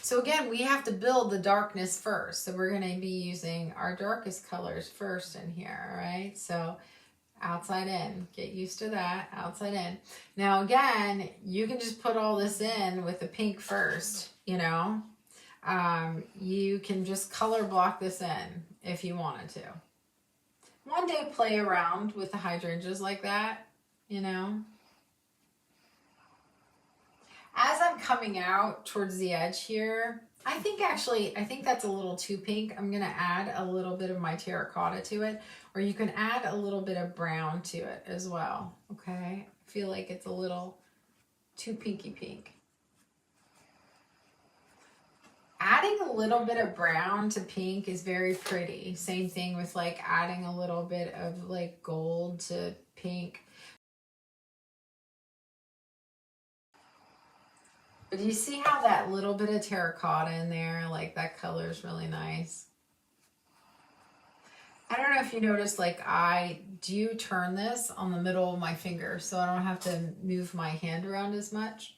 So again, we have to build the darkness first. So we're going to be using our darkest colors first in here, all right? So outside in, get used to that, outside in. Now again, you can just put all this in with the pink first, you know. You can just color block this in if you wanted to. One day play around with the hydrangeas like that, you know. As I'm coming out towards the edge here, I think that's a little too pink. I'm going to add a little bit of my terracotta to it, or you can add a little bit of brown to it as well, okay? I feel like it's a little too pinky pink. Adding a little bit of brown to pink is very pretty. Same thing with like adding a little bit of like gold to pink. But do you see how that little bit of terracotta in there, like that color is really nice? I don't know if you noticed, like I do turn this on the middle of my finger so I don't have to move my hand around as much.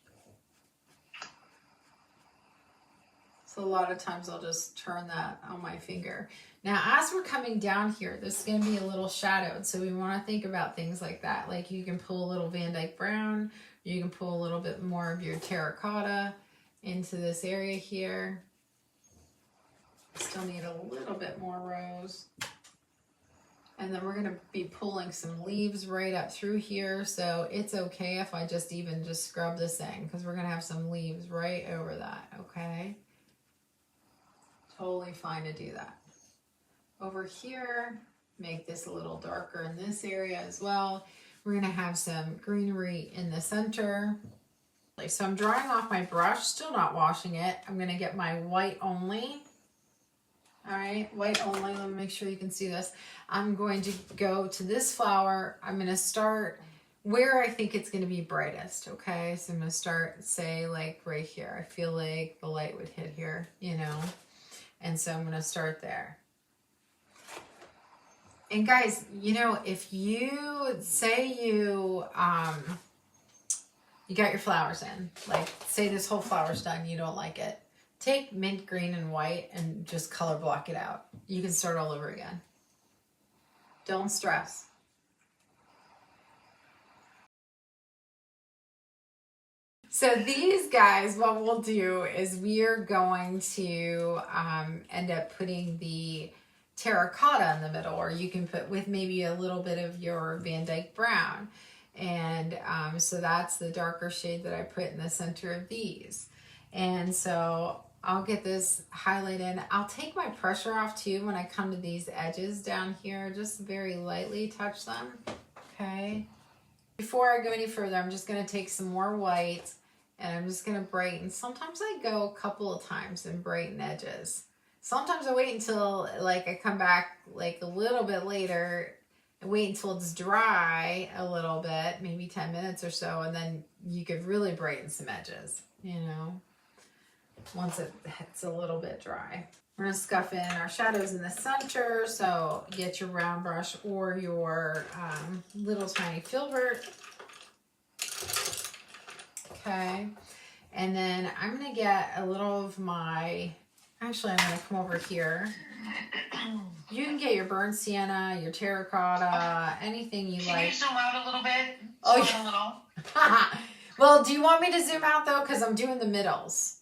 So a lot of times I'll just turn that on my finger. Now, as we're coming down here, this is going to be a little shadowed. So we want to think about things like that. Like you can pull a little Van Dyke brown. You can pull a little bit more of your terracotta into this area here. Still need a little bit more rose. And then we're going to be pulling some leaves right up through here. So it's okay if I just scrub this in because we're going to have some leaves right over that, okay? Totally fine to do that. Over here, make this a little darker in this area as well. We're going to have some greenery in the center. So I'm drying off my brush, still not washing it. I'm going to get my white only. All right, white only. Let me make sure you can see this. I'm going to go to this flower. I'm going to start where I think it's going to be brightest, okay? So I'm going to start, say, like right here. I feel like the light would hit here, you know? And so I'm going to start there. And guys, you know, if you say you got your flowers in, like say this whole flower's done, you don't like it, take mint green and white and just color block it out. You can start all over again. Don't stress. So these guys, what we'll do is we are going to end up putting the terracotta in the middle, or you can put with maybe a little bit of your Van Dyke brown. And so that's the darker shade that I put in the center of these. And so I'll get this highlight in. I'll take my pressure off too when I come to these edges down here, just very lightly touch them, okay? Before I go any further, I'm just gonna take some more white and I'm just gonna brighten. Sometimes I go a couple of times and brighten edges. Sometimes I wait until like I come back like a little bit later and wait until it's dry a little bit, maybe 10 minutes or so, and then you could really brighten some edges, you know, once it's a little bit dry. We're gonna scuff in our shadows in the center, so get your round brush or your little tiny filbert. Okay, and then I'm gonna get a little of my, actually I'm gonna come over here. You can get your burnt sienna, your terracotta, anything you like. Can you zoom out a little bit? Oh, yeah. A little. Well, do you want me to zoom out though? Because I'm doing the middles.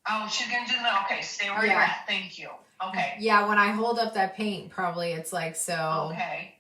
Oh, she's gonna do that. Okay, stay where you're at. Thank you. Okay. Yeah, when I hold up that paint, probably it's like so. Okay.